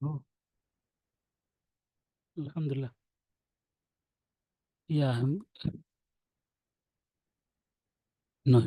Oh, Alhamdulillah. Yeah, no.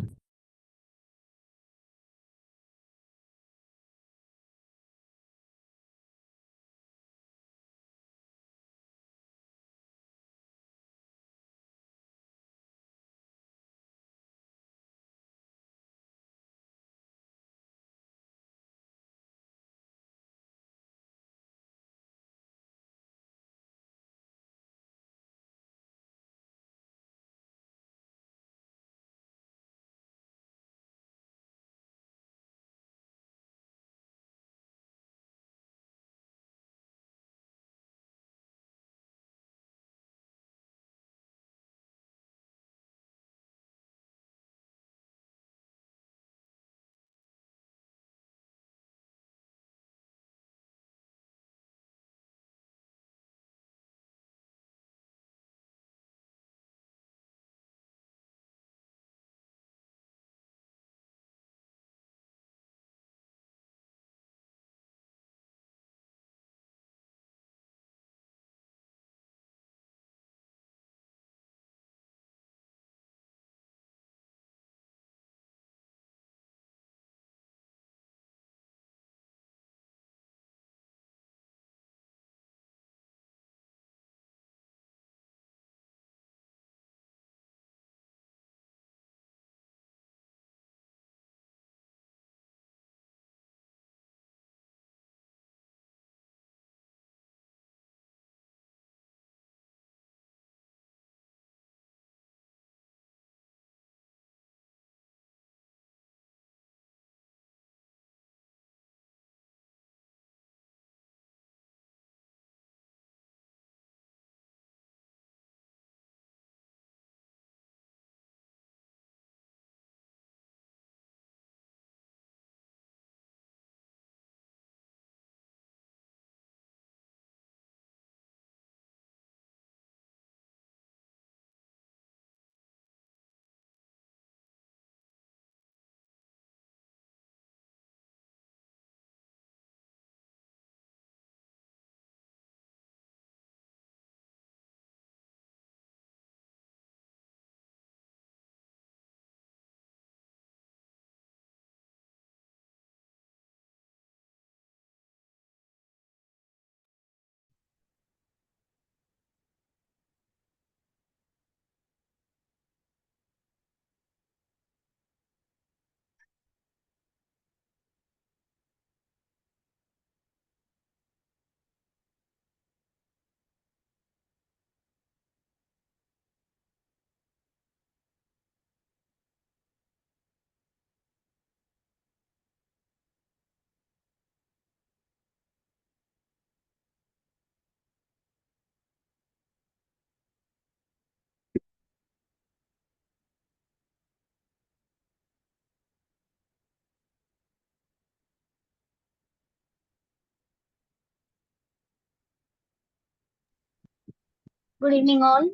Good evening, all.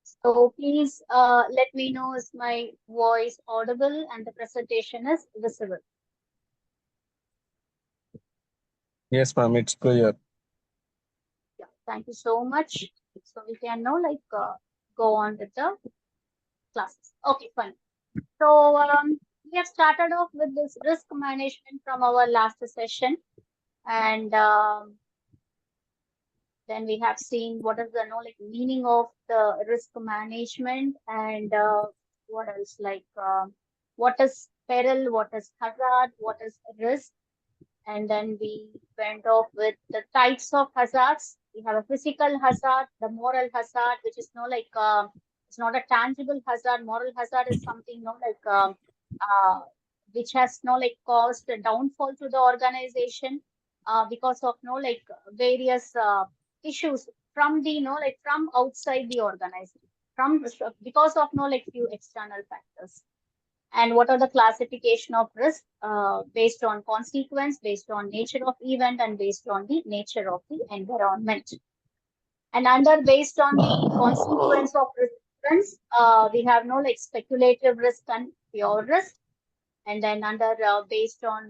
So please let me know is my voice audible and the presentation is visible. Yes, ma'am, it's clear. Yeah, thank you so much. So we can now go on with the classes. Okay, fine. So we have started off with this risk management from our last session, and then we have seen what is the meaning of the risk management and what else what is peril, what is hazard, what is risk, and then we went off with the types of hazards. We have a physical hazard, the moral hazard, which is it's not a tangible hazard. Moral hazard is something which has caused a downfall to the organization because of various issues from the from outside the organization, from because of few external factors. And what are the classification of risk based on consequence, based on nature of event, and based on the nature of the environment. And under based on the consequence of risk, we have speculative risk and pure risk. And then under based on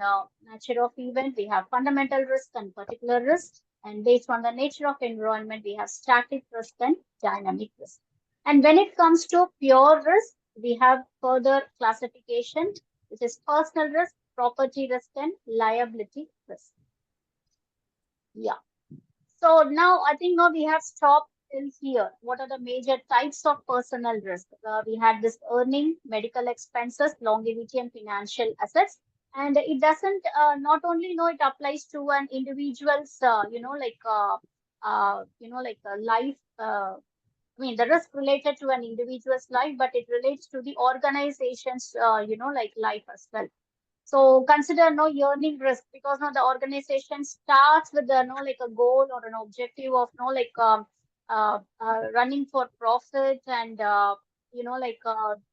nature of event, we have fundamental risk and particular risk. And based on the nature of environment, we have static risk and dynamic risk. And when it comes to pure risk, we have further classification, which is personal risk, property risk, and liability risk. Yeah. So now I think now we have stopped till here. What are the major types of personal risk? We had this earning, medical expenses, longevity, and financial assets. And it doesn't not only know it applies to an individual's life. I mean, the risk related to an individual's life, but it relates to the organization's life as well. So consider no earning risk because now the organization starts with the a goal or an objective of running for profit and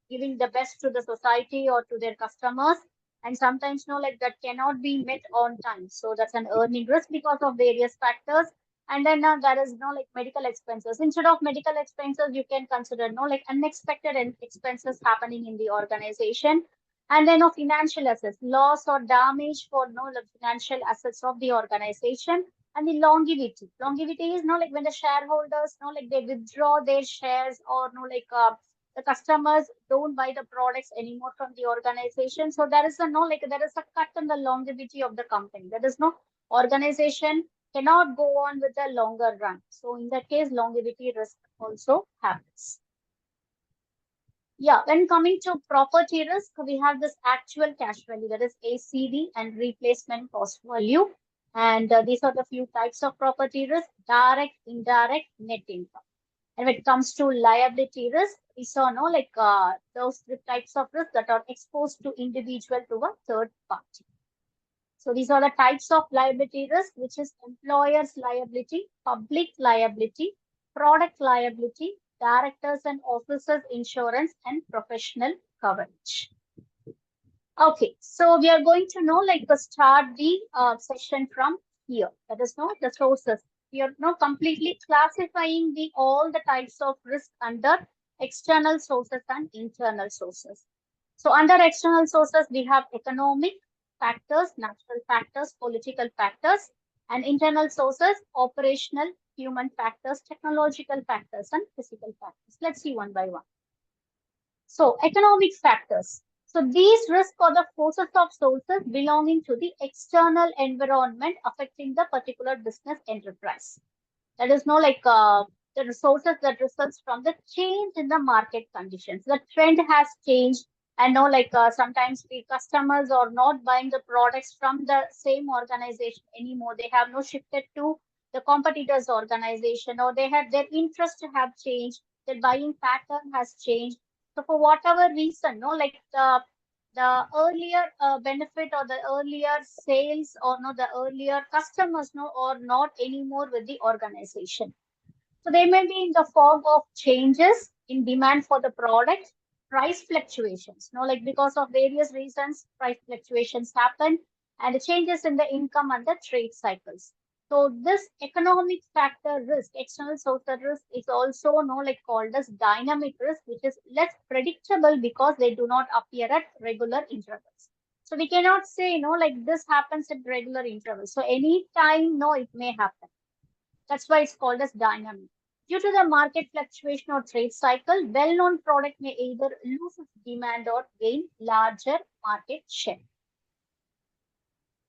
giving the best to the society or to their customers, and sometimes that cannot be met on time. So that's an earning risk because of various factors. And then there is medical expenses. Instead of medical expenses, you can consider unexpected expenses happening in the organization. And then of financial assets, loss or damage for the financial assets of the organization. And the longevity. Longevity is when the shareholders they withdraw their shares, or the customers don't buy the products anymore from the organization. So there is a there is a cut in the longevity of the company. There is no organization cannot go on with the longer run. So in that case, longevity risk also happens. Yeah, when coming to property risk, we have this actual cash value, that is ACV, and replacement cost value. And these are the few types of property risk: direct, indirect, net income. And when it comes to liability risk, we saw those three types of risk that are exposed to individual to a third party. So these are the types of liability risk, which is employer's liability, public liability, product liability, directors and officers insurance, and professional coverage. Okay, so we are going to start the session from here. That is the sources. We are now completely classifying the all the types of risk under external sources and internal sources. So under external sources, we have economic factors, natural factors, political factors, and internal sources, operational, human factors, technological factors, and physical factors. Let's see one by one. So economic factors. So these risks are the forces of sources belonging to the external environment affecting the particular business enterprise. That is the resources that results from the change in the market conditions. The trend has changed, and sometimes the customers are not buying the products from the same organization anymore. They have no shifted to the competitors organization, or they had their interest have changed. Their buying pattern has changed. So for whatever reason, the earlier benefit or the earlier sales, or the earlier customers or not anymore with the organization. So they may be in the fog of changes in demand for the product, price fluctuations. Because of various reasons, price fluctuations happen, and the changes in the income and the trade cycles. So this economic factor risk, external social risk, is also called as dynamic risk, which is less predictable because they do not appear at regular intervals. So we cannot say, this happens at regular intervals. So any time, it may happen. That's why it's called as dynamic. Due to the market fluctuation or trade cycle, well-known product may either lose its demand or gain larger market share.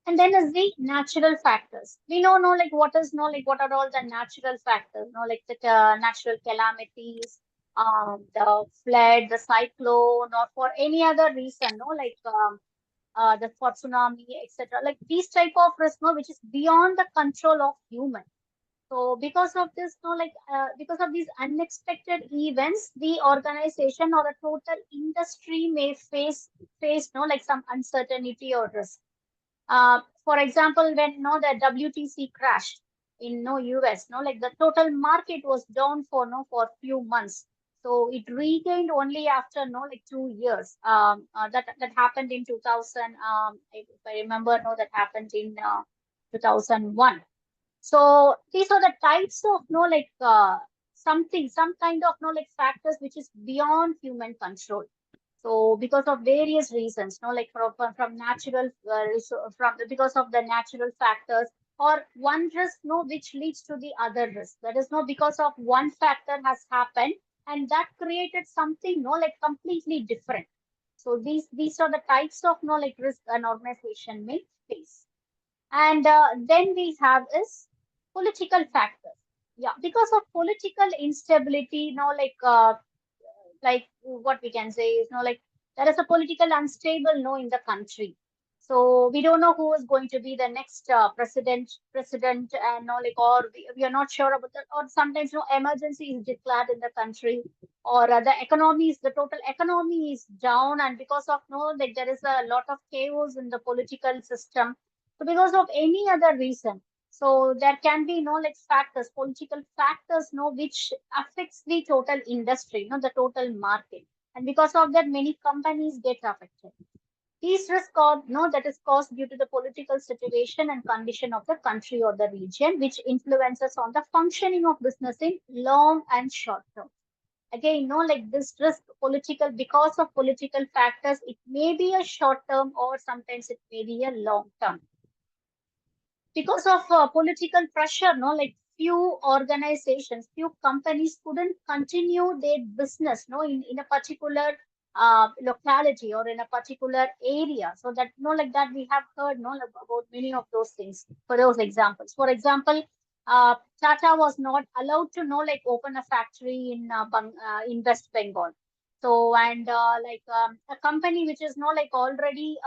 And then is the natural factors. We know what are all the natural factors, the natural calamities, the flood, the cyclone, or for any other reason, the for tsunami, etc. Like these type of risk, which is beyond the control of human. So because of this, because of these unexpected events, the organization or a total industry may face some uncertainty or risk. For example, when the WTC crashed in US, the total market was down for few months. So it regained only after 2 years. That happened in 2000. If I remember, that happened in 2001. So these are the types of some kind of factors which is beyond human control. So because of various reasons, from natural because of the natural factors or one risk, which leads to the other risk. That is because of one factor has happened and that created something, completely different. So these are the types of risk an organization may face. And then we have is political factors. Yeah, because of political instability, like what we can say is there is a political unstable in the country. So we don't know who is going to be the next president, and or we are not sure about that, or sometimes emergency is declared in the country, or the total economy is down, and because of like there is a lot of chaos in the political system. So because of any other reason, so there can be factors, political factors, which affects the total industry, the total market. And because of that, many companies get affected. These risks are that is caused due to the political situation and condition of the country or the region, which influences on the functioning of business in long and short term. Again, like this risk political because of political factors, it may be a short term or sometimes it may be a long term because of political pressure, like few organizations, few companies couldn't continue their business, in a particular locality or in a particular area. So that, like that we have heard, about many of those things. For those examples, for example, Tata was not allowed to, open a factory in West Bengal. So and a company which is, already,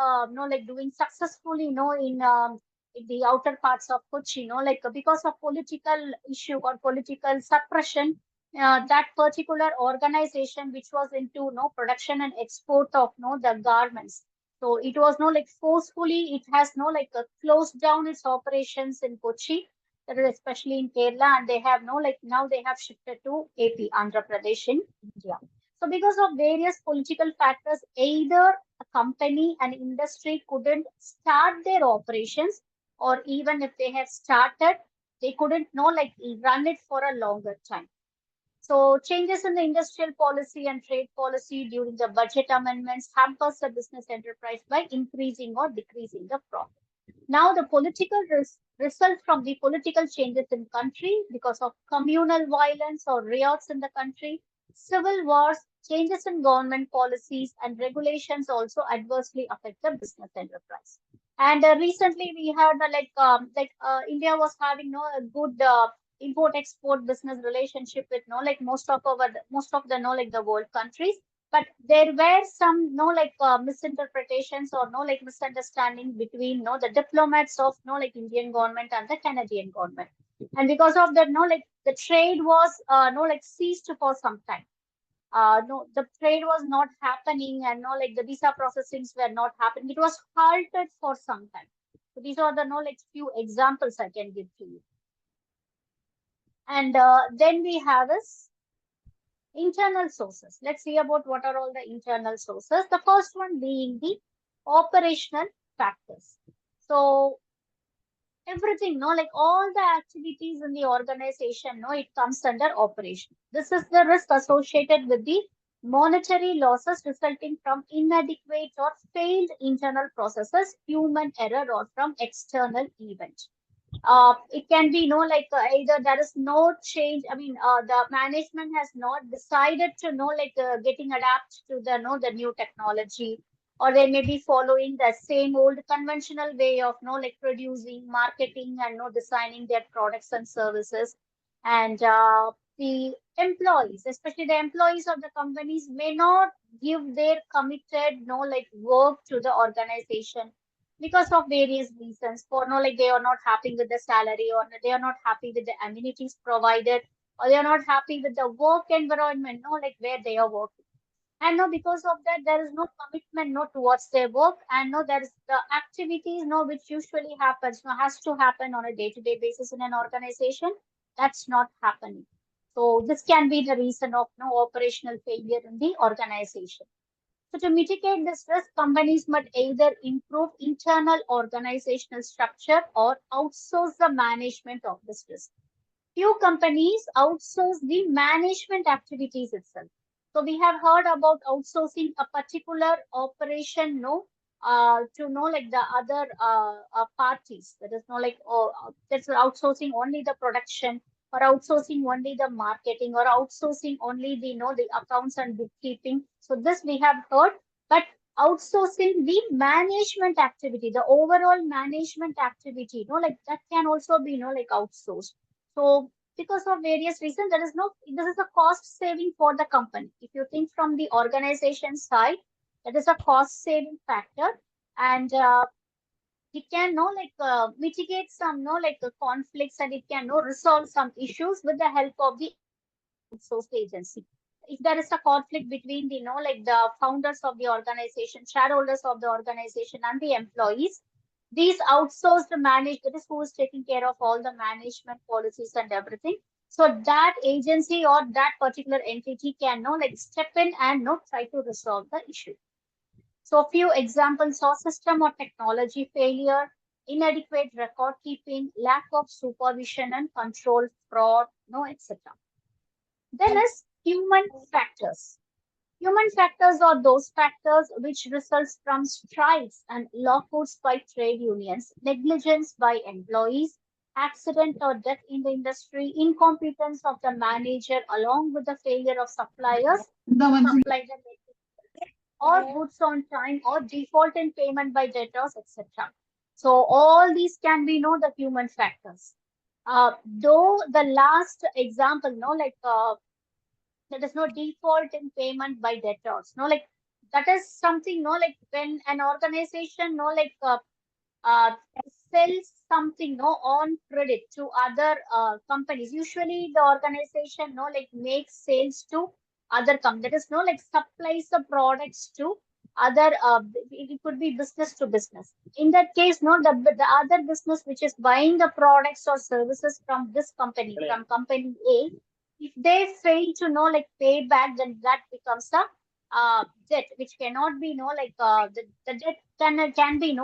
doing successfully, in the outer parts of Kochi, because of political issue or political suppression, that particular organization which was into production and export of the garments. So it was forcefully, it has closed down its operations in Kochi, that is especially in Kerala, and they have now they have shifted to AP, Andhra Pradesh in India. So because of various political factors, either a company and industry couldn't start their operations, or even if they have started, they couldn't run it for a longer time. So changes in the industrial policy and trade policy during the budget amendments hampers the business enterprise by increasing or decreasing the profit. Now the political result from the political changes in country because of communal violence or riots in the country, civil wars, changes in government policies and regulations also adversely affect the business enterprise. And recently we heard India was having a good import export business relationship with most of the the world countries, but there were some misinterpretations or misunderstanding between the diplomats of Indian government and the Canadian government. And because of that, the trade was ceased for some time. No, the trade was not happening, and the visa processings were not happening. It was halted for some time. So these are the few examples I can give to you. And then we have is internal sources. Let's see about what are all the internal sources. The first one being the operational factors. So everything, no, like all the activities in the organization, no, it comes under operation. This is the risk associated with the monetary losses resulting from inadequate or failed internal processes, human error, or from external event. It can be, either there is no change. I mean, the management has not decided to getting adapt to the the new technology, or they may be following the same old conventional way of producing, marketing, and designing their products and services. And the employees, especially the employees of the companies, may not give their committed work to the organization because of various reasons. For they are not happy with the salary, or they are not happy with the amenities provided, or they are not happy with the work environment, where they are working. And no, because of that, there is no commitment no towards their work, and no, there is the activities no which usually happens no has to happen on a day-to-day basis in an organization. That's not happening. So this can be the reason of no operational failure in the organization. So to mitigate this risk, companies must either improve internal organizational structure or outsource the management of this risk. Few companies outsource the management activities itself. So we have heard about outsourcing a particular operation, no, to know the other parties. That is no that's outsourcing only the production, or outsourcing only the marketing, or outsourcing only the the accounts and bookkeeping. So this we have heard, but outsourcing the management activity, the overall management activity, that can also be outsourced. So because of various reasons, there is no, this is a cost saving for the company. If you think from the organization side, that is a cost saving factor. And it can mitigate some conflicts, and it can resolve some issues with the help of the outsourced agency. If there is a conflict between the the founders of the organization, shareholders of the organization, and the employees, these outsourced manage, that is who is taking care of all the management policies and everything. So that agency or that particular entity can step in and try to resolve the issue. So a few examples of system or technology failure, inadequate record keeping, lack of supervision and control, fraud, no, etc. Then is human factors. Human factors are those factors which results from strikes and lockouts by trade unions, negligence by employees, accident or death in the industry, incompetence of the manager, along with the failure of suppliers to supply the or goods on time, or default in payment by debtors, etc. So all these can be the human factors. Though the last example, there is no default in payment by debtors. No, that is something. No, when an organization, uh, sells something, on credit to other companies. Usually, the organization, makes sales to other companies. That is supplies the products to other. It could be business to business. In that case, no, the other business which is buying the products or services from this company, from company A, if they fail to pay back, then that becomes a debt which cannot be the debt can be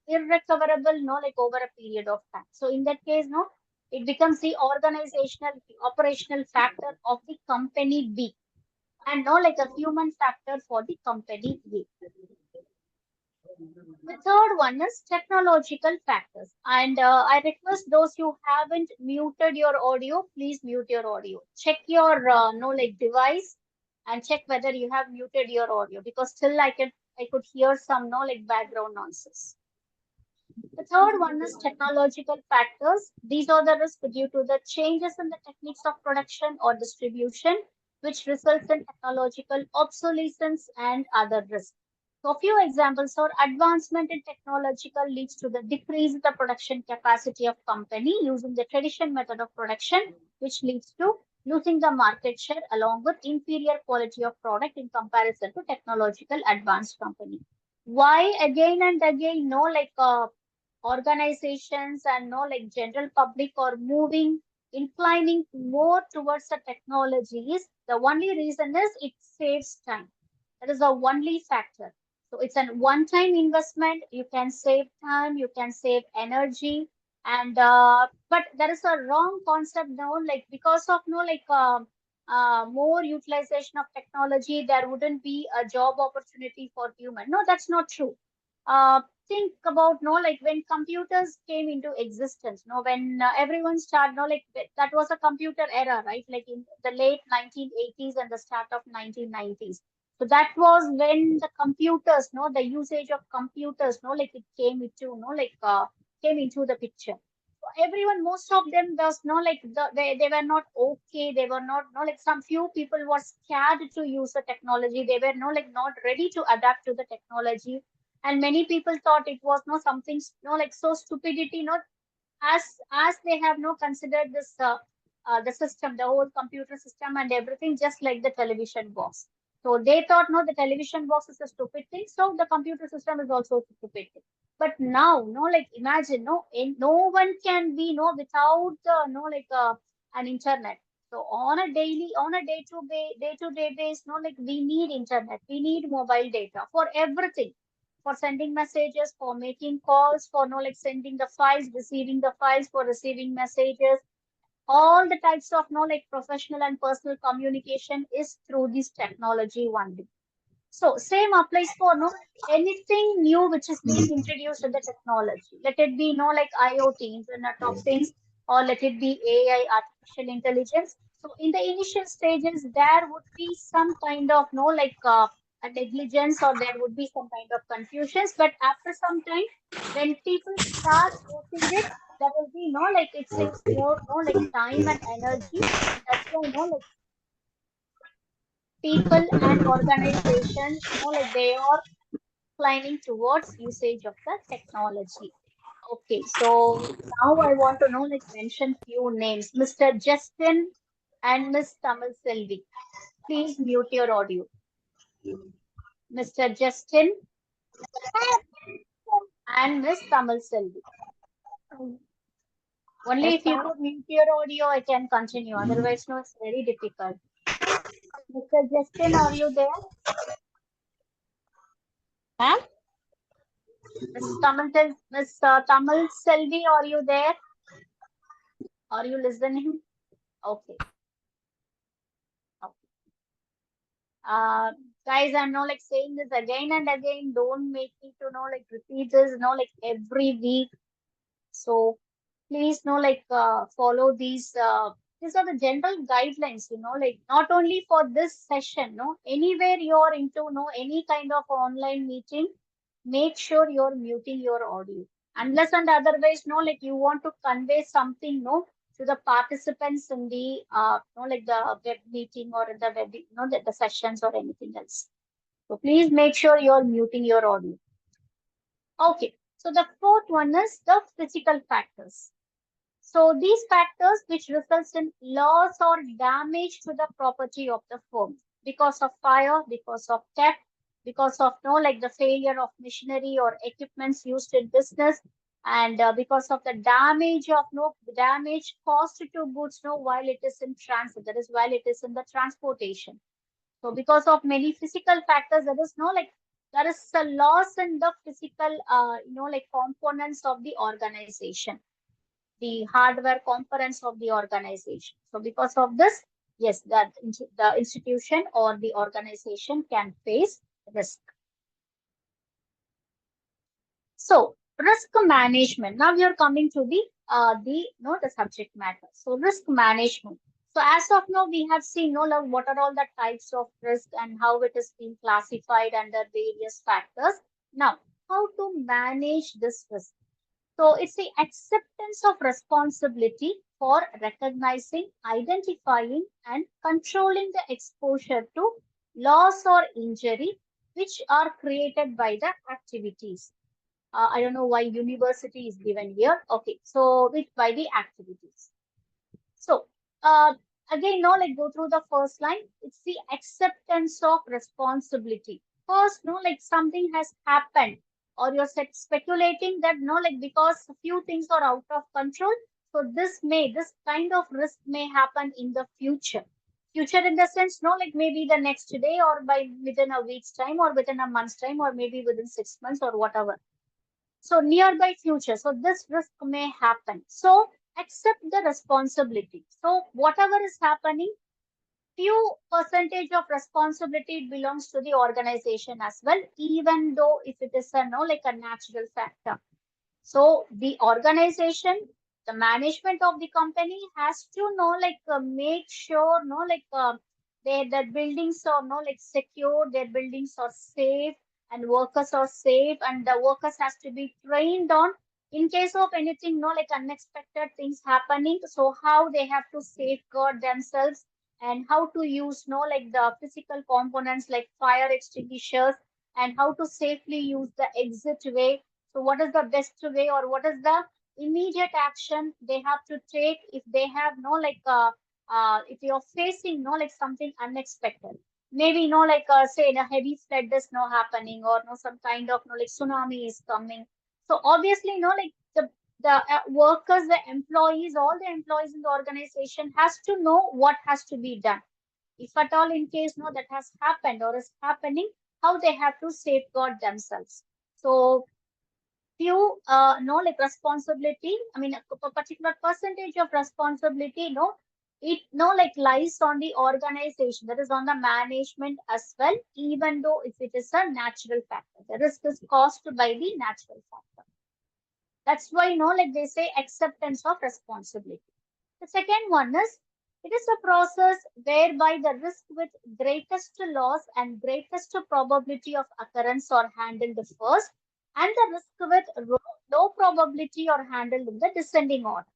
irrecoverable over a period of time. So in that case, it becomes the organizational, the operational factor of the company B, and a human factor for the company A. The third one is technological factors. And I request those who haven't muted your audio, please mute your audio. Check your device and check whether you have muted your audio, because still I could hear some background noises. The third one is technological factors. These are the risks due to the changes in the techniques of production or distribution, which results in technological obsolescence and other risks. So, a few examples are advancement in technological leads to the decrease in the production capacity of company using the traditional method of production, which leads to losing the market share along with inferior quality of product in comparison to technological advanced company. Why again and again, organizations and general public are moving, inclining more towards the technologies? The only reason is it saves time. That is the only factor. So it's a one-time investment. You can save time, you can save energy, And but there is a wrong concept now, like because of more utilization of technology, there wouldn't be a job opportunity for human. No, that's not true. Think about like when computers came into existence, when everyone started, like that was a computer era, right? Like in the late 1980s and the start of 1990s. So that was when the computers, the usage of computers, like it came into, came into the picture. So everyone, most of them does like they were not okay. They were not, like some few people were scared to use the technology. They were like not ready to adapt to the technology. And many people thought it was something like so stupidity, not as they have considered this the system, the whole computer system and everything, just like the television box. So they thought, no, the television box is a stupid thing, so the computer system is also a stupid thing. But now, like imagine, no one can be without like an internet. So on a day to day basis, like we need internet, we need mobile data for everything, for sending messages, for making calls, for like sending the files, receiving the files, for receiving messages. All the types of like professional and personal communication is through this technology only. So same applies for anything new which is being introduced in the technology. Let it be like IoT, Internet of Things, or let it be AI, artificial intelligence. So in the initial stages, there would be some kind of like a negligence, or there would be some kind of confusions. But after some time, when people start using it, there will be like it saves more like time and energy, and that's why like people and organizations like they are inclining towards usage of the technology. Okay, so now I want to like mention few names. Mr. Justin and Miss Tamal Selvi. Please mute your audio. Mr. Justin and Miss Tamal Selvi. Only Yes, if you ma'am. could mute your audio, I can continue. Otherwise, no, it's very difficult. Mr. Justin, are you there? Ma'am? Miss Tamal Selvi, are you there? Are you listening? Okay. Okay. Guys, I'm not like saying this again and again. Don't make me to know like repeat this, like every week. So please like follow these. These are the general guidelines, like not only for this session, anywhere you're into, any kind of online meeting, make sure you're muting your audio. Unless and otherwise, like you want to convey something, to the participants in the, like the web meeting or in the web, the sessions or anything else. So please make sure you're muting your audio. Okay. So the fourth one is the physical factors. So these factors which results in loss or damage to the property of the firm because of fire, because of theft, because of like the failure of machinery or equipments used in business, and because of the damage of damage caused to goods while it is in transit, that is while it is in the transportation. So because of many physical factors, there is there is a loss in the physical like components of the organization, the hardware components of the organization. So because of this, yes, the institution or the organization can face risk. So risk management. Now we are coming to the subject matter. So risk management. So as of now, we have seen like, what are all the types of risk and how it is being classified under various factors. Now, how to manage this risk? So it's the acceptance of responsibility for recognizing, identifying, and controlling the exposure to loss or injury which are created by the activities. I don't know why university is given here. Okay, so which by the activities. So again, now like go through the first line. It's the acceptance of responsibility. First, like something has happened, or you're speculating that like because a few things are out of control, so this kind of risk may happen in the future. Future in the sense, like maybe the next day, or by within a week's time, or within a month's time, or maybe within 6 months, or whatever. So nearby future. So this risk may happen. So accept the responsibility. So whatever is happening, few percentage of responsibility belongs to the organization as well, even though if it is a no like a natural factor. So the organization, the management of the company has to know make sure their buildings are secure, their buildings are safe, and workers are safe, and the workers has to be trained on in case of anything unexpected things happening. So how they have to safeguard themselves and how to use the physical components like fire extinguishers and how to safely use the exit way. So what is the best way or what is the immediate action they have to take if they have if you're facing something unexpected? Maybe say a heavy flood is happening or some kind of tsunami is coming. So obviously the workers, the employees, all the employees in the organization has to know what has to be done. If at all in case that has happened or is happening, how they have to safeguard themselves. So few responsibility, I mean a particular percentage of responsibility it lies on the organization, that is on the management as well, even though if it is a natural factor, the risk is caused by the natural factor. That's why they say acceptance of responsibility. The second one is, it is a process whereby the risk with greatest loss and greatest probability of occurrence are handled first, and the risk with low probability are handled in the descending order.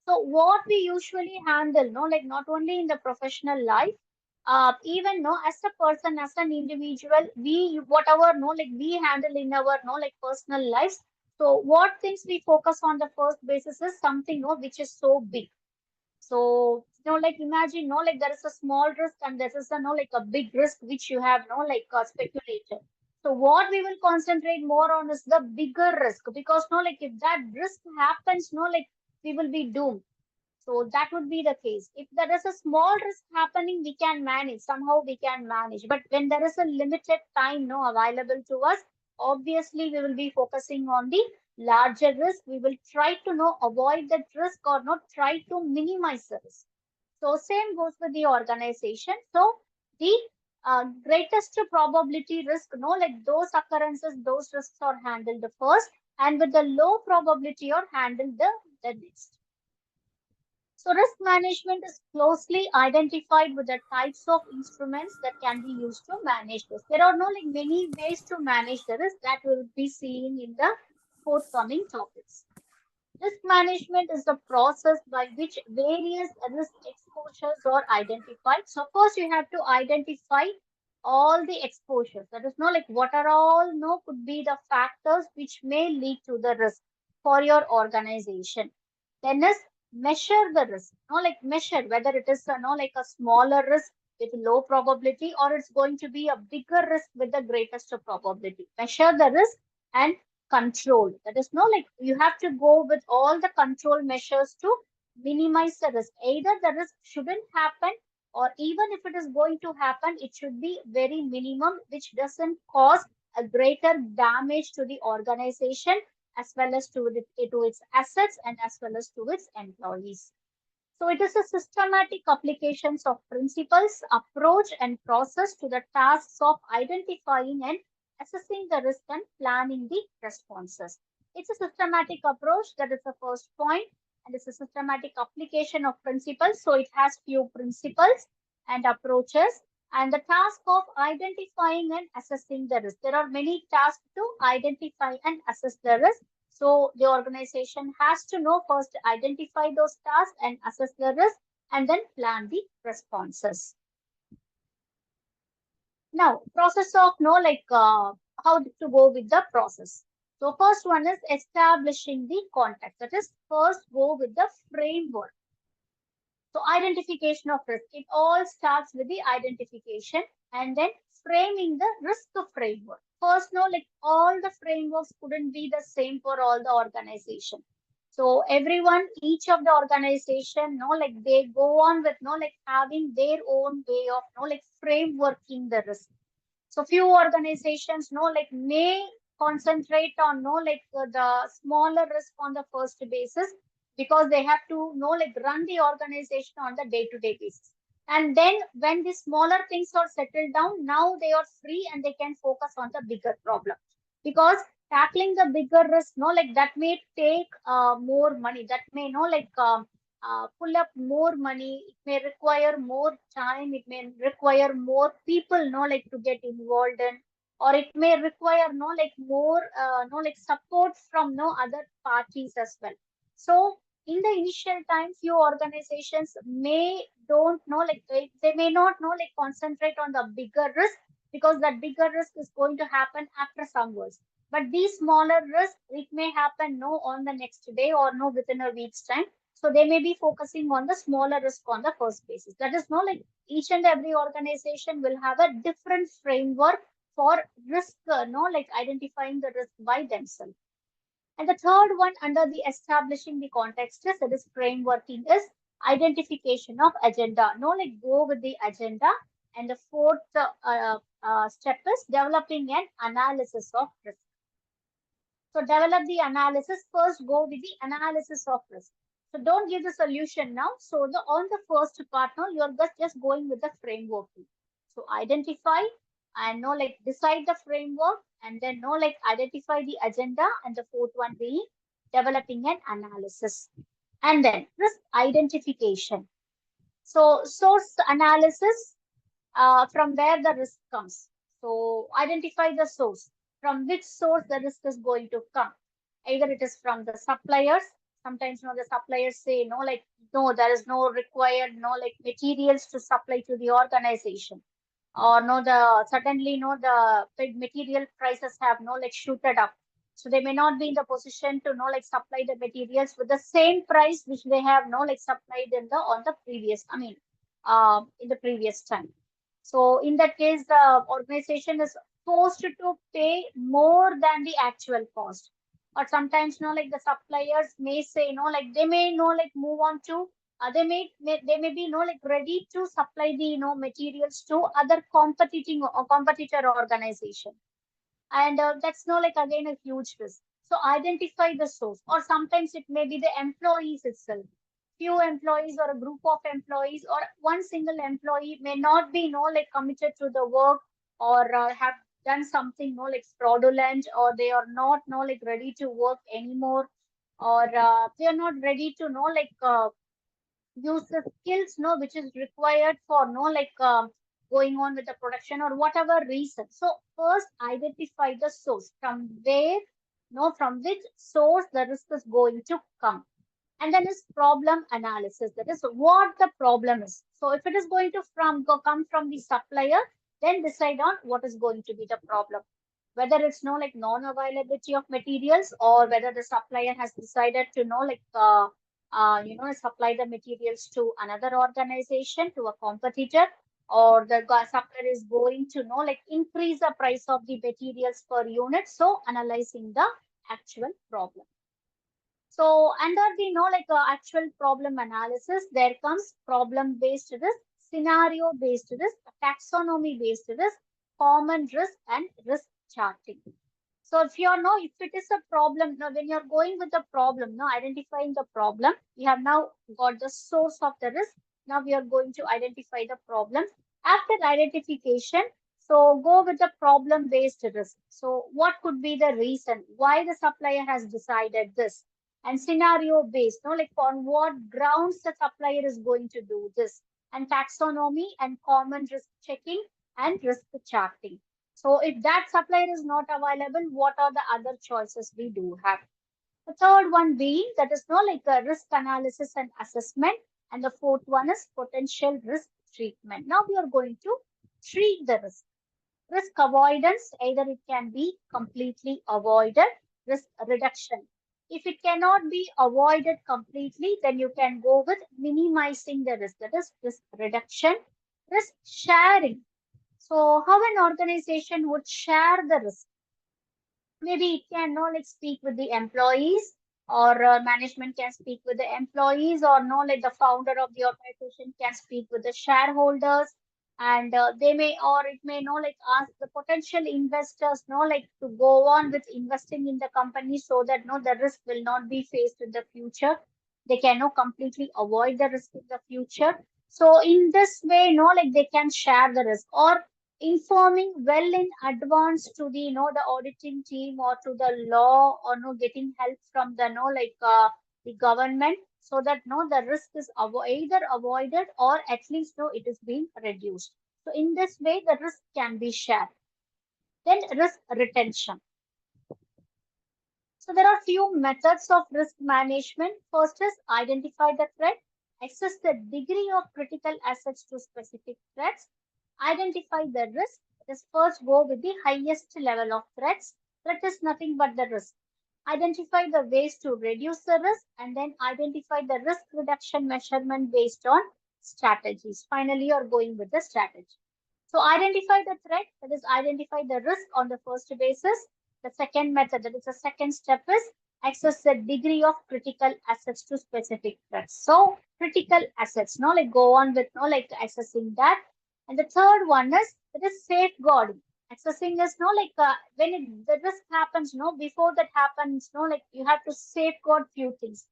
So what we usually handle, not only in the professional life, even as a person, as an individual, we whatever we handle in our personal lives. So what things we focus on the first basis is something which is so big. So, imagine, there is a small risk and there is a, a big risk which you have, speculated. So, what we will concentrate more on is the bigger risk because, if that risk happens, we will be doomed. So that would be the case. If there is a small risk happening, we can manage. Somehow we can manage. But when there is a limited time available to us, obviously we will be focusing on the larger risk. We will try to avoid that risk or not try to minimize the risk. So same goes with the organization. So the greatest probability risk, those occurrences, those risks are handled first, and with the low probability are handled the next. So risk management is closely identified with the types of instruments that can be used to manage this. There are many ways to manage the risk that will be seen in the forthcoming topics. Risk management is the process by which various risk exposures are identified. So first you have to identify all the exposures. That is what are all could be the factors which may lead to the risk for your organization. Then is measure the risk. Measure whether it is a smaller risk with low probability or it's going to be a bigger risk with the greatest probability. Measure the risk and control. That is you have to go with all the control measures to minimize the risk. Either the risk shouldn't happen or even if it is going to happen, it should be very minimum, which doesn't cause a greater damage to the organization as well as to its assets and as well as to its employees. So it is a systematic applications of principles, approach and process to the tasks of identifying and assessing the risk and planning the responses. It's a systematic approach, that is the first point, and it's a systematic application of principles. So it has few principles and approaches, and the task of identifying and assessing the risk. There are many tasks to identify and assess the risk. So the organization has to know first identify those tasks and assess the risk and then plan the responses. Now, process of how to go with the process. So first one is establishing the context. That is first go with the framework. So identification of risk. It all starts with the identification and then framing the risk framework. First, all the frameworks couldn't be the same for all the organization. So everyone, each of the organization, they go on with having their own way of frameworking the risk. So few organizations may concentrate on the smaller risk on the first basis, because they have to run the organization on the day-to-day basis. And then when the smaller things are settled down, now they are free and they can focus on the bigger problem. Because tackling the bigger risk, that may take more money, that may pull up more money, it may require more time, it may require more people to get involved in, or it may require more support from other parties as well. So in the initial time, few organizations may don't know they may not concentrate on the bigger risk, because that bigger risk is going to happen after some years. But these smaller risks, it may happen on the next day, or within a week's time. So they may be focusing on the smaller risk on the first basis. That is each and every organization will have a different framework for risk, identifying the risk by themselves. And the third one under the establishing the context is, that is frameworking, is identification of agenda. Go with the agenda. And the fourth step is developing an analysis of risk. So develop the analysis. First, go with the analysis of risk. So don't give the solution now. So on the first part now, you're just going with the framework. So identify and decide the framework, and then identify the agenda, and the fourth one being developing an analysis. And then risk identification. So source analysis, from where the risk comes. So identify the source, from which source the risk is going to come. Either it is from the suppliers. Sometimes the suppliers say no, there is no required materials to supply to the organization, or the suddenly the material prices have shooted up. So they may not be in the position to supply the materials with the same price which they have supplied in the on the previous, in the previous time. So in that case, the organization is forced to pay more than the actual cost. Or sometimes, the suppliers may say, they may, move on to, they may be, ready to supply the, materials to other competing or competitor organization. And that's again a huge risk. So identify the source, or sometimes it may be the employees itself. Few employees or a group of employees or one single employee may not be committed to the work, or have done something fraudulent, or they are not ready to work anymore, or they are not ready to use the skills which is required for going on with the production, or whatever reason. So first identify the source, from where from which source the risk is going to come. And then is problem analysis, that is what the problem is. So if it is going to come from the supplier, then decide on what is going to be the problem, whether it's non-availability of materials, or whether the supplier has decided to supply the materials to another organization, to a competitor, or the supplier is going to increase the price of the materials per unit. So analyzing the actual problem. So under the actual problem analysis, there comes problem based risk, scenario based risk, taxonomy based risk, common risk, and risk charting. So if if it is a problem, now when you're going with the problem, now identifying the problem, we have now got the source of the risk. Now we are going to identify the problem. After identification, so go with the problem based risk. So what could be the reason why the supplier has decided this? And scenario based, on what grounds the supplier is going to do this, and taxonomy and common risk checking and risk charting. So if that supplier is not available, what are the other choices we do have? The third one being, that is a risk analysis and assessment, and the fourth one is potential risk treatment. Now we are going to treat the risk. Risk avoidance, either it can be completely avoided. Risk reduction, if it cannot be avoided completely, then you can go with minimizing the risk, that is risk reduction. Risk sharing, so how an organization would share the risk? Maybe it can speak with the employees, or management can speak with the employees, or the founder of the organization can speak with the shareholders, and they may, or it may like ask the potential investors like to go on with investing in the company, so that the risk will not be faced in the future. They can completely avoid the risk in the future. So in this way like they can share the risk, or informing well in advance to the the auditing team, or to the law, or getting help from the the government, so that the risk is either avoided, or at least it is being reduced. So in this way, the risk can be shared. Then risk retention. So there are few methods of risk management. First is identify the threat, assess the degree of critical assets to specific threats, identify the risk. Let us first go with the highest level of threats. Threat is nothing but the risk. Identify the ways to reduce the risk, and then identify the risk reduction measurement based on strategies. Finally, you're going with the strategy. So identify the threat, that is identify the risk on the first basis. The second method, that is the second step, is assess the degree of critical assets to specific threats. So critical assets, like go on with like assessing that. And the third one is that is safeguarding. Assessing is like when the risk happens, before that happens, like you have to safeguard few things.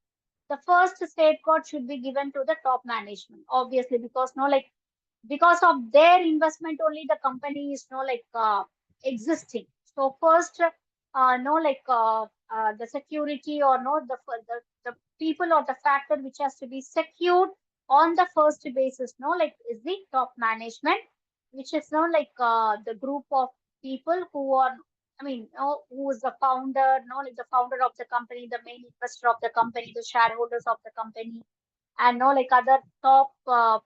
The first safeguard should be given to the top management, obviously, because like because of their investment only the company is like existing. So first the security, or the people, or the factor which has to be secured on the first basis like is the top management, which is like the group of people who are, I mean, who is the founder, like the founder of the company, the main investor of the company, the shareholders of the company, and like other top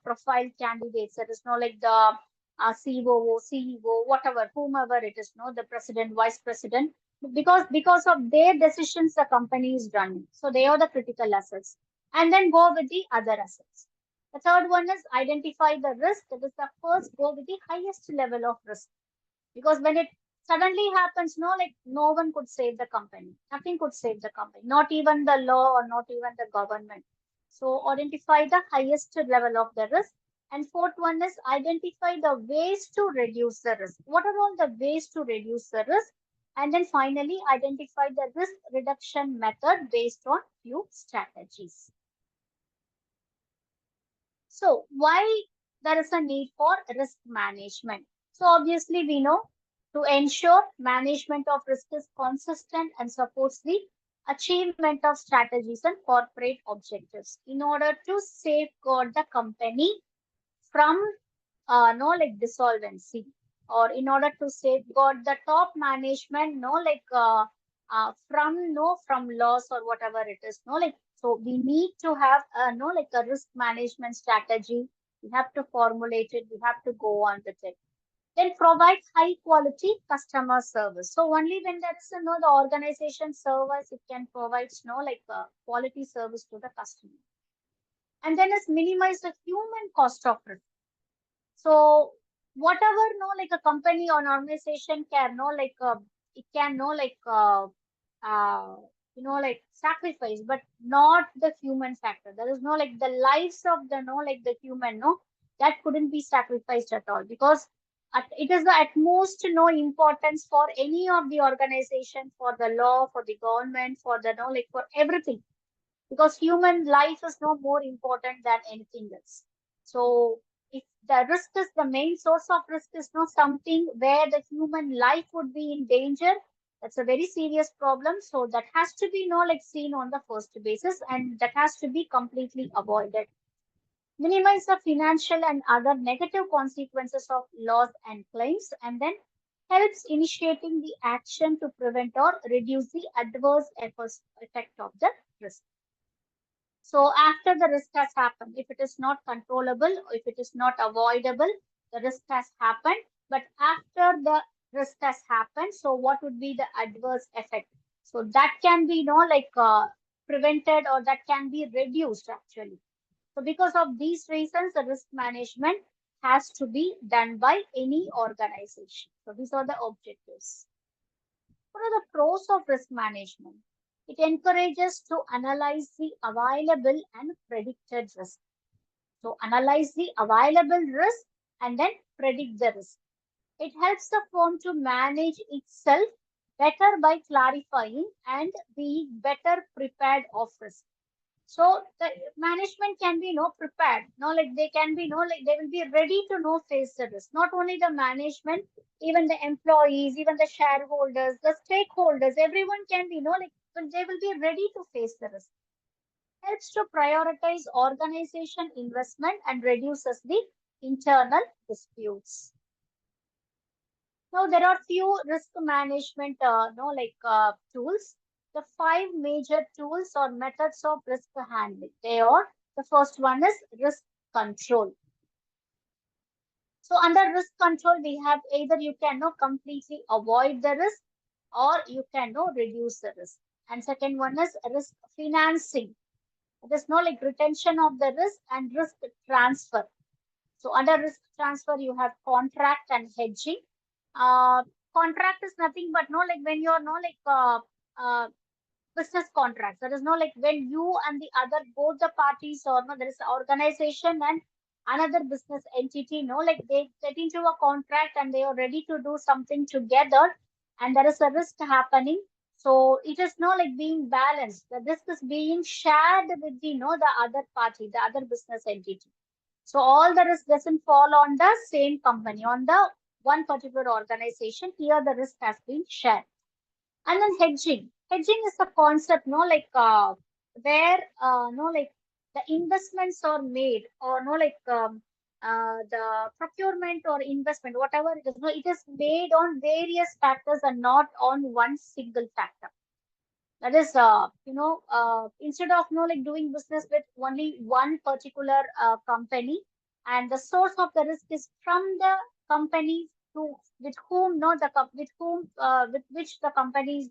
profile candidates. That is like the COO, CEO, whatever, whomever it is, the president, vice president, because of their decisions, the company is running. So they are the critical assets. And then go with the other assets. The third one is identify the risk. That is the first, go with the highest level of risk. Because when it suddenly happens, like no one could save the company. Nothing could save the company, not even the law, or not even the government. So identify the highest level of the risk. And fourth one is identify the ways to reduce the risk. What are all the ways to reduce the risk? And then finally identify the risk reduction method based on few strategies. So why there is a need for risk management? So obviously we know, to ensure management of risk is consistent and supports the achievement of strategies and corporate objectives, in order to safeguard the company from like dissolvency, or in order to safeguard the top management from from loss, or whatever it is, like, so we need to have like a risk management strategy. We have to formulate it, we have to go on with it. Then provide high quality customer service. So only when that's the organization service, it can provide like quality service to the customer. And then is minimize the human cost of risk. So whatever like a company or an organization can like it can uh, like sacrifice, but not the human factor. There is like the lives of the like the human, that couldn't be sacrificed at all, because it is the utmost importance for any of the organization, for the law, for the government, for the like for everything, because human life is no more important than anything else. So if the risk is the main source of risk is not something where the human life would be in danger, that's a very serious problem. So that has to be like seen on the first basis, and that has to be completely avoided. Minimize the financial and other negative consequences of loss and claims, and then helps initiating the action to prevent or reduce the adverse effect of the risk. So after the risk has happened, if it is not controllable, or if it is not avoidable, the risk has happened. But after the risk has happened, so what would be the adverse effect? So that can be, like prevented, or that can be reduced actually. So because of these reasons, the risk management has to be done by any organization. So these are the objectives. What are the pros of risk management? It encourages to analyze the available and predicted risk. So analyze the available risk, and then predict the risk. It helps the firm to manage itself better by clarifying and being better prepared of risk. So the management can be prepared. Like they can be like they will be ready to face the risk. Not only the management, even the employees, even the shareholders, the stakeholders, everyone can be like they will be ready to face the risk. Helps to prioritize organization investment and reduces the internal disputes. Now there are few risk management tools. The five major tools or methods of risk handling. They are, the first one is risk control. So under risk control, we have either you can completely avoid the risk or you can reduce the risk. And second one is risk financing. It is like retention of the risk and risk transfer. So under risk transfer, you have contract and hedging. Uh, Contract is nothing but like when you're uh, business contracts. That is like when you and the other both the parties, or no, there is an organization and another business entity. Like they get into a contract and they are ready to do something together, and there is a risk happening. So it is like being balanced. The risk is being shared with the the other party, the other business entity. So all the risk doesn't fall on the same company, on the one particular organization. Here the risk has been shared. And then hedging. Hedging is a concept, where like the investments are made, or the procurement or investment, whatever it is, it is made on various factors and not on one single factor. That is, instead of doing business with only one particular company, and the source of the risk is from the company to with whom no the with whom with which the company is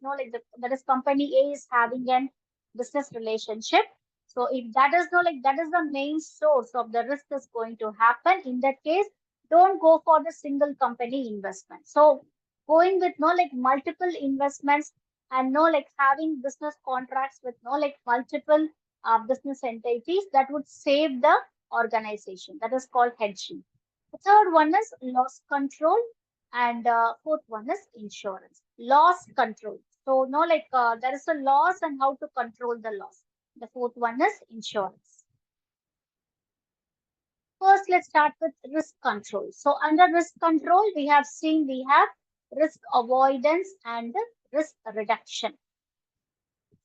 that is company A is having an business relationship. So if that is that is the main source of the risk is going to happen, in that case, don't go for the single company investment. So going with multiple investments, and having business contracts with multiple business entities, that would save the organization. That is called hedging. The third one is loss control, and fourth one is insurance. Loss control. So there is a loss and how to control the loss. The fourth one is insurance. First, let's start with risk control. So under risk control, we have seen we have risk avoidance and risk reduction.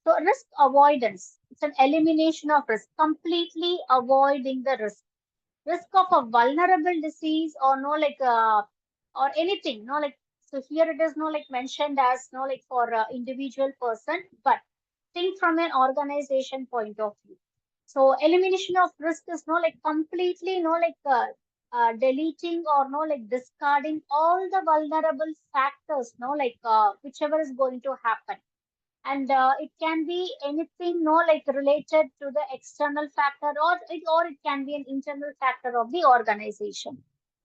So risk avoidance, it's an elimination of risk, completely avoiding the risk. Risk of a vulnerable disease, or or anything, so here it is mentioned as for individual person, but think from an organization point of view. So elimination of risk is completely deleting or discarding all the vulnerable factors, whichever is going to happen. And it can be anything related to the external factor, or it can be an internal factor of the organization.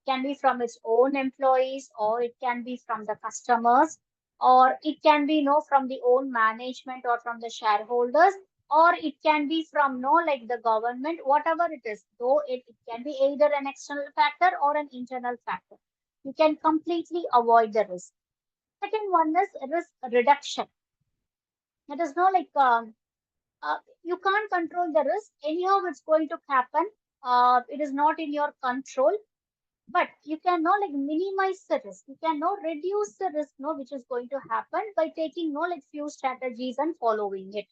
It can be from its own employees, or it can be from the customers, or it can be from the own management or from the shareholders, or it can be from the government, whatever it is. Though it can be either an external factor or an internal factor, you can completely avoid the risk. Second one is risk reduction. That is you can't control the risk. Anyhow, it's going to happen. It is not in your control, but you can minimize the risk. You can reduce the risk which is going to happen by taking few strategies and following it.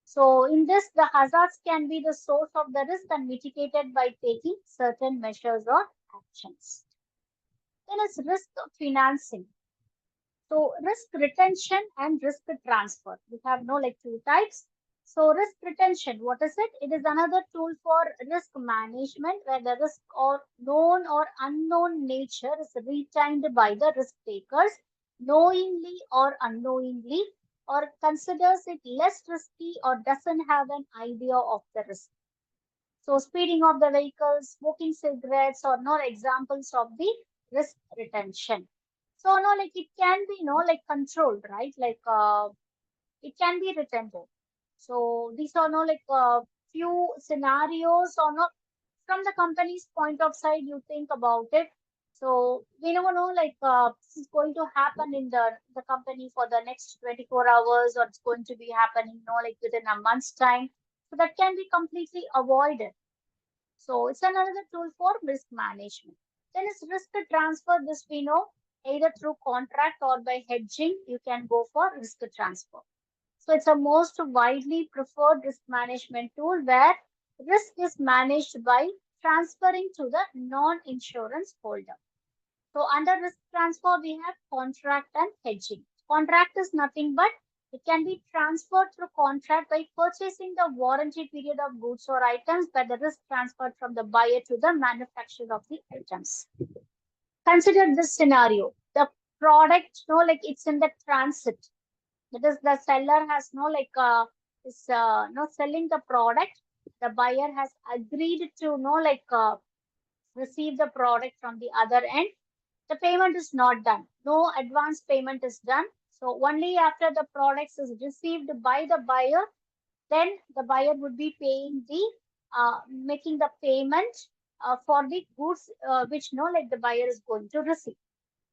So in this, the hazards can be the source of the risk and mitigated by taking certain measures or actions. Then is risk financing. So risk retention and risk transfer. We have two types. So risk retention, what is it? It is another tool for risk management where the risk or known or unknown nature is retained by the risk takers knowingly or unknowingly, or considers it less risky or doesn't have an idea of the risk. So speeding of the vehicles, smoking cigarettes are not examples of the risk retention. So it can be controlled, right? It can be retented. So these are few scenarios, or not from the company's point of side. You think about it. So we never know like this is going to happen in the company for the next 24 hours, or it's going to be happening, like within a month's time. So that can be completely avoided. So it's another tool for risk management. Then it's risk transfer. This we know either through contract or by hedging. You can go for risk transfer. So it's a most widely preferred risk management tool where risk is managed by transferring to the non-insurance holder. So under risk transfer, we have contract and hedging. Contract is nothing but it can be transferred through contract by purchasing the warranty period of goods or items, but the risk transferred from the buyer to the manufacturer of the items. Consider this scenario. The product, like it's in the transit. That is, the seller has is selling the product. The buyer has agreed to receive the product from the other end. The payment is not done. No advance payment is done. So only after the products is received by the buyer, then the buyer would be paying making the payment for the goods which the buyer is going to receive.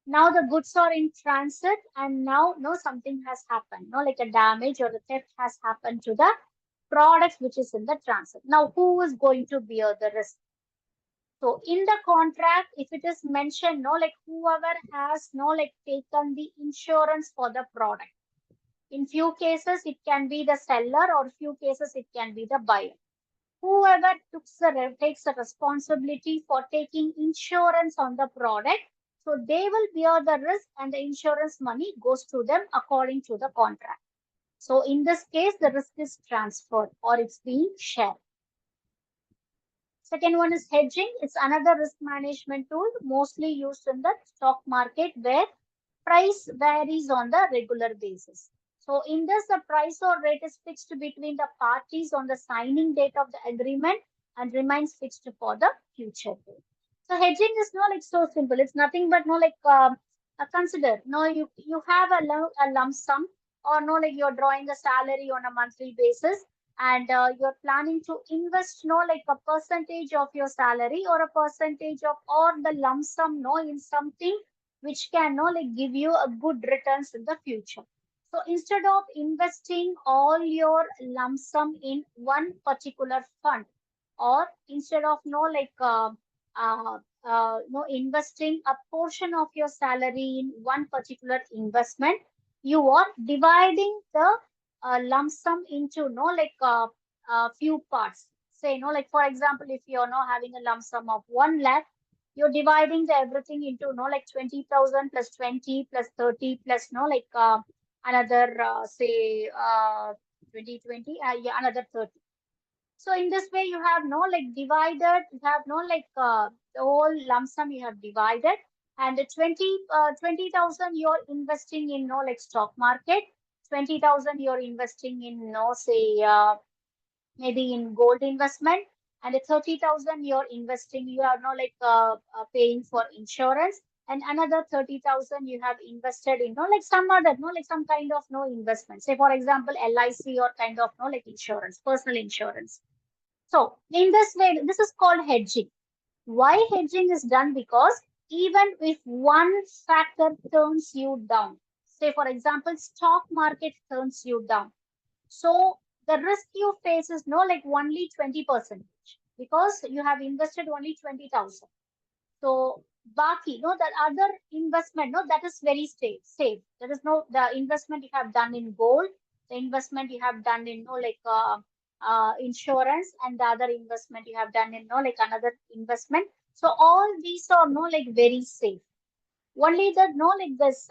Now the goods are in transit, and now something has happened. Like a damage or a theft has happened to the products which is in the transit. Now who is going to bear the risk? So in the contract, if it is mentioned, like whoever has taken the insurance for the product. In few cases, it can be the seller, or few cases it can be the buyer. Whoever takes the responsibility for taking insurance on the product, so they will bear the risk, and the insurance money goes to them according to the contract. So in this case, the risk is transferred or it's being shared. Second one is hedging. It's another risk management tool mostly used in the stock market where price varies on the regular basis. So in this, the price or rate is fixed between the parties on the signing date of the agreement and remains fixed for the future date. So hedging is so simple. It's nothing but consider you have a lump sum, or you're drawing a salary on a monthly basis, and you're planning to invest a percentage of your salary or a percentage of or the lump sum in something which can give you a good returns in the future. So instead of investing all your lump sum in one particular fund, or instead of investing a portion of your salary in one particular investment, you are dividing the lump sum into few parts. Say like for example, if you're having a lump sum of 1 lakh, you're dividing everything into 20,000 plus 20 plus 30 plus another say 20, yeah, another 30. So in this way, you have divided, you have the whole lump sum you have divided, and the 20,000 you're investing in stock market, 20,000 you're investing in say maybe in gold investment, and the 30,000 you're investing, you are paying for insurance, and another 30,000 you have invested in some other some kind of investment. Say for example LIC, or kind of insurance, personal insurance. So in this way, this is called hedging. Why hedging is done? Because even if one factor turns you down, say for example, stock market turns you down, so the risk you face is only 20%, because you have invested only 20,000. So Baki, that other investment, that is very safe. There is the investment you have done in gold, the investment you have done in insurance, and the other investment you have done in another investment. So all these are very safe. Only that this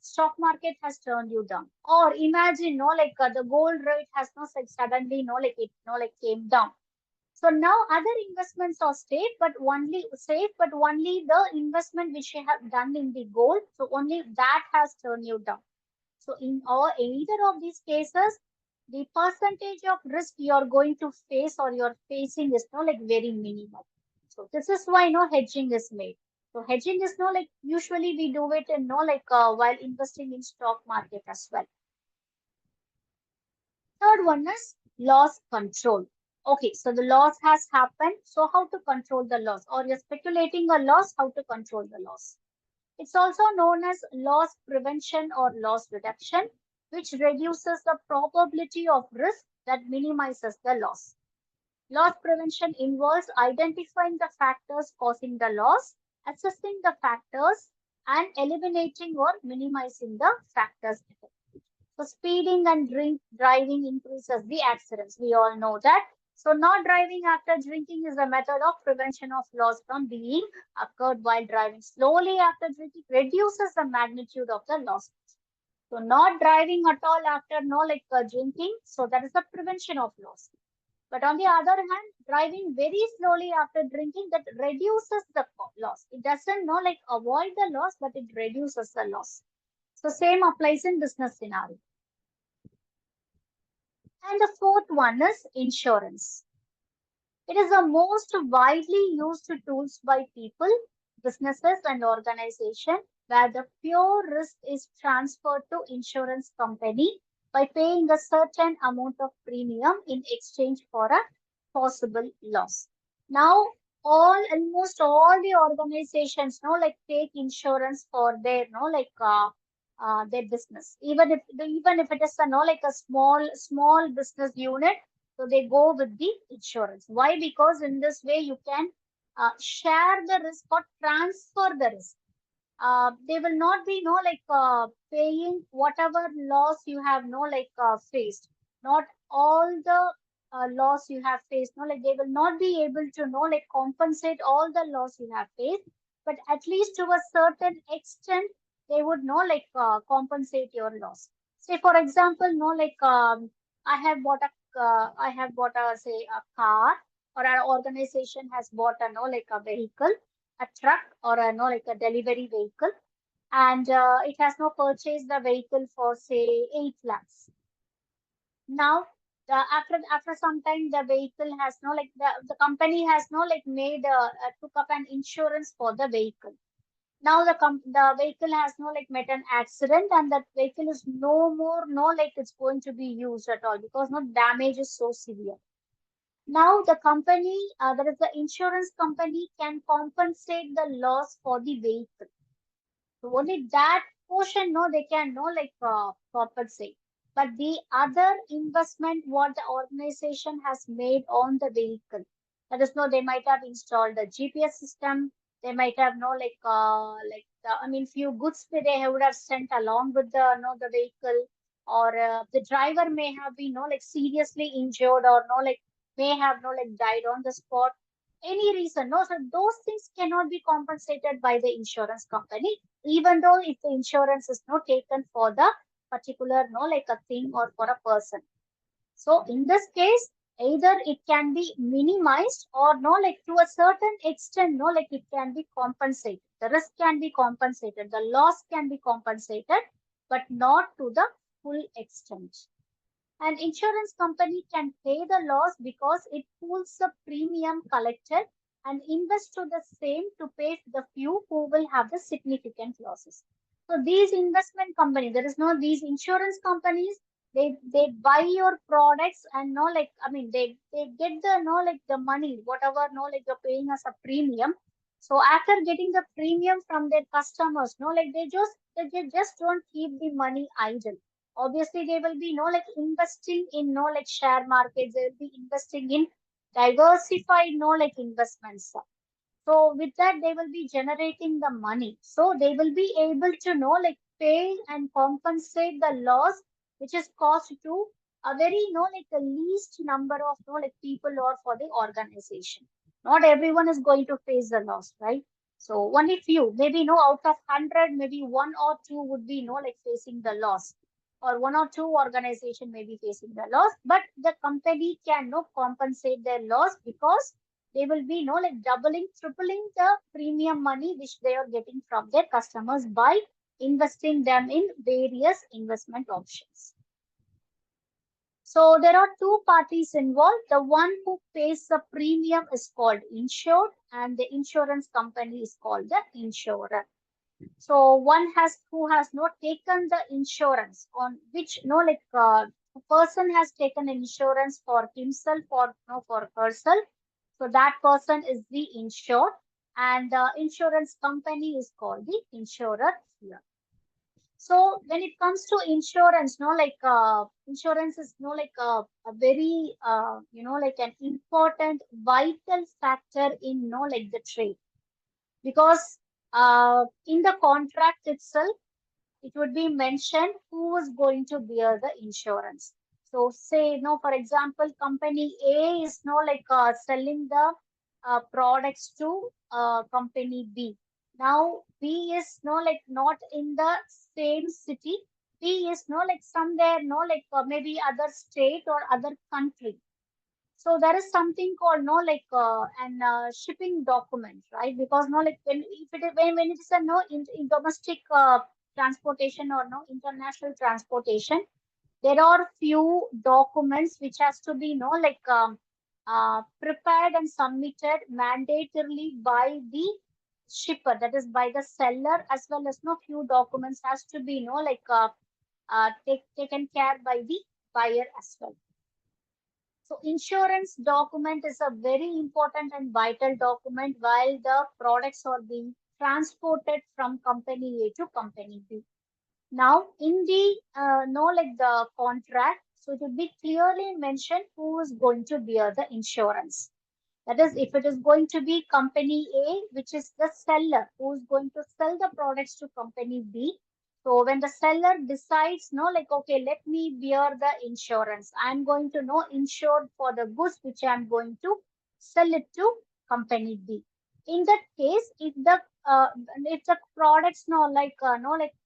stock market has turned you down. Or imagine the gold rate has suddenly it came down. So now other investments are safe, but only the investment which you have done in the gold, so only that has turned you down. So in either of these cases, the percentage of risk you are going to face or you're facing is very minimal. So this is why hedging is made. So hedging is usually we do it in while investing in stock market as well. Third one is loss control. Okay, so the loss has happened. So how to control the loss? Or you're speculating a loss, how to control the loss? It's also known as loss prevention or loss reduction, which reduces the probability of risk that minimizes the loss. Loss prevention involves identifying the factors causing the loss, assessing the factors, and eliminating or minimizing the factors. So speeding and driving increases the accidents. We all know that. So not driving after drinking is a method of prevention of loss from being occurred while driving. Slowly after drinking reduces the magnitude of the loss. So not driving at all after drinking. So that is the prevention of loss. But on the other hand, driving very slowly after drinking that reduces the loss. It doesn't avoid the loss, but it reduces the loss. So same applies in business scenario. And the fourth one is insurance. It is the most widely used tools by people, businesses, and organizations where the pure risk is transferred to insurance company by paying a certain amount of premium in exchange for a possible loss. Now, almost all the organizations take insurance for their their business, even if it is a small business unit, so they go with the insurance. Why? Because in this way you can share the risk or transfer the risk. They will not be paying whatever loss you have faced. Not all the loss you have faced. They will not be able to compensate all the loss you have faced, but at least to a certain extent they would compensate your loss. Say for example, I have bought I have bought a say a car, or our organization has bought a vehicle, a truck, or a delivery vehicle, and it has now purchased the vehicle for say 8 lakhs. Now after some time the vehicle has the company has made took up an insurance for the vehicle. Now the vehicle has met an accident, and that vehicle is no more it's going to be used at all, because no damage is so severe. Now the company, that is the insurance company, can compensate the loss for the vehicle. So only that portion, no, they can compensate. But the other investment what the organization has made on the vehicle, that is, no, they might have installed a GPS system. They might have I mean, few goods they would have sent along with the the vehicle, or the driver may have been seriously injured, or may have died on the spot. Any reason, no, so those things cannot be compensated by the insurance company, even though if the insurance is not taken for the particular a thing or for a person. So in this case, either it can be minimized, or to a certain extent it can be compensated. The risk can be compensated, the loss can be compensated, but not to the full extent. An insurance company can pay the loss because it pools the premium collected and invests to the same to pay the few who will have the significant losses. So these investment companies, there is no these insurance companies, they buy your products, and I mean they get the the money, whatever you're paying as a premium. So after getting the premium from their customers, they just don't keep the money idle. Obviously they will be investing in share markets. They will be investing in diversified investments. So with that they will be generating the money, so they will be able to pay and compensate the loss which is caused to a very the least number of people or for the organization. Not everyone is going to face the loss, right? So only few, maybe out of 100, maybe one or two would be facing the loss, or one or two organization may be facing the loss, but the company can compensate their loss, because they will be doubling, tripling the premium money which they are getting from their customers by investing them in various investment options. So there are two parties involved. The one who pays the premium is called insured, and the insurance company is called the insurer. So one has who has not taken the insurance, on which a person has taken insurance for himself or for herself. So that person is the insured, and the insurance company is called the insurer here. So when it comes to insurance, insurance is a very like an important vital factor in like the trade, because in the contract itself it would be mentioned who is going to bear the insurance. So say, for example, company A is selling the products to company B. Now B is not in the same city. B is somewhere maybe other state or other country. So there is something called an shipping document, right? Because when if it is, when it is a in domestic transportation or no international transportation, there are few documents which has to be prepared and submitted mandatorily by the shipper, that is by the seller, as well as few documents has to be taken care by the buyer as well. So insurance document is a very important and vital document while the products are being transported from company A to company B. Now, in the the contract, so it will be clearly mentioned who is going to bear the insurance. That is, if it is going to be company A, which is the seller who is going to sell the products to company B. So when the seller decides, okay, let me bear the insurance. I'm going to insure for the goods which I'm going to sell it to company B. In that case, if the products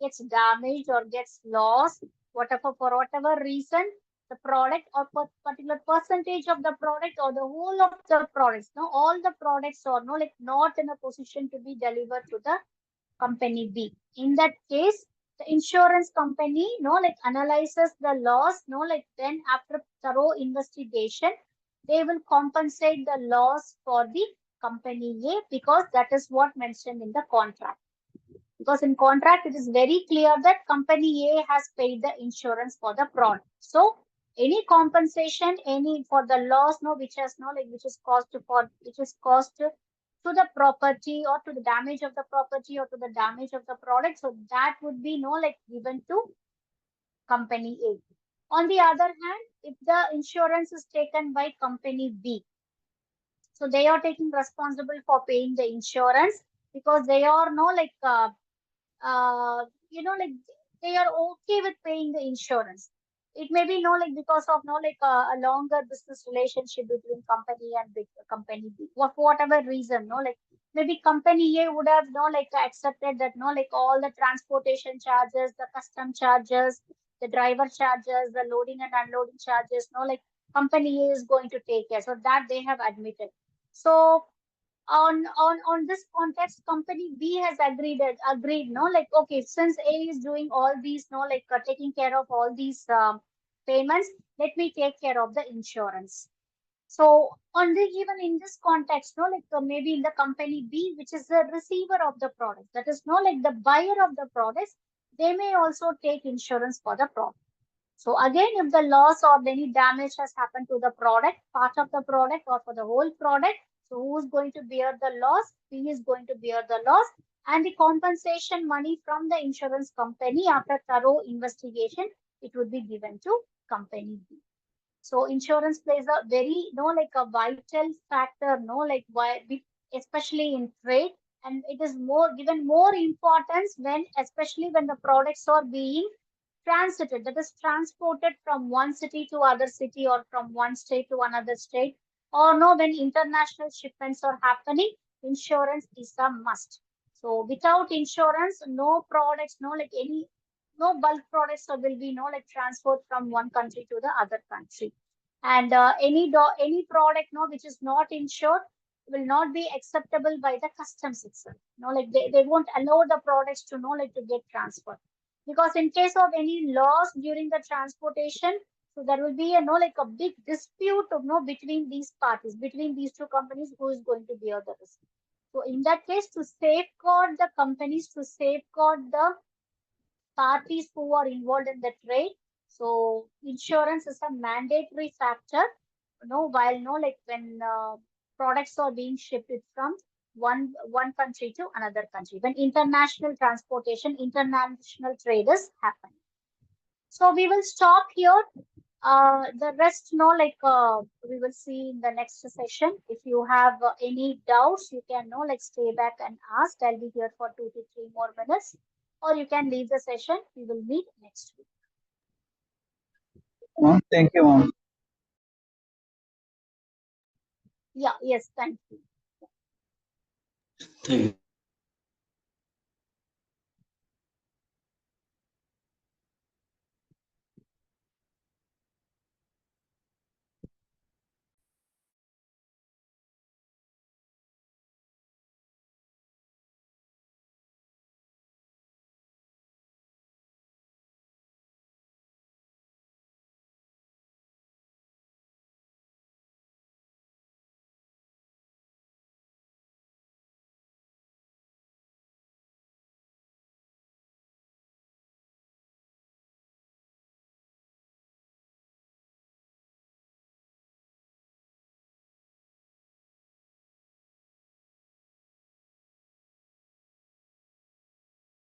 gets damaged or gets lost, whatever for whatever reason, the product or particular percentage of the product or the whole of the products, all the products are not in a position to be delivered to the company B. In that case, the insurance company analyzes the loss, then after thorough investigation, they will compensate the loss for the company A, because that is what mentioned in the contract. Because in contract it is very clear that company A has paid the insurance for the product. So any compensation, any for the loss, which has which is caused to the property or to the damage of the property or to the damage of the product, so that would be given to company A. On the other hand, if the insurance is taken by company B, so they are taking responsible for paying the insurance, because they are uh, like they are okay with paying the insurance. It may be because of a longer business relationship between company and big company B. For whatever reason, maybe company A would have accepted that all the transportation charges, the custom charges, the driver charges, the loading and unloading charges, company A is going to take care. So that they have admitted. So on this context, company B has agreed, okay, since A is doing all these, taking care of all these payments, let me take care of the insurance. So on the even in this context, maybe in the company B, which is the receiver of the product, that is the buyer of the products, they may also take insurance for the product. So again, if the loss or any damage has happened to the product, part of the product or for the whole product, so who is going to bear the loss? B is going to bear the loss, and the compensation money from the insurance company after thorough investigation, it would be given to company B. So insurance plays a very, a vital factor, especially in trade, and it is more given more importance when, especially when the products are being transited, that is transported from one city to other city or from one state to another state, or when international shipments are happening, insurance is a must. So without insurance, no products, no bulk products will be transferred from one country to the other country. And any product which is not insured will not be acceptable by the customs itself. They won't allow the products to to get transferred, because in case of any loss during the transportation, so there will be a big dispute between these parties, between these two companies, who is going to bear the risk. So in that case, to safeguard the companies, to safeguard the parties who are involved in the trade, So insurance is a mandatory factor, while like when products are being shipped from one country to another country, when international transportation, international trade is happening. So we will stop here. The rest, we will see in the next session. If you have any doubts, you can like stay back and ask. I'll be here for 2 to 3 more minutes, or you can leave the session. We will meet next week. Thank you, ma'am. Yeah, yes, thank you. Thank you.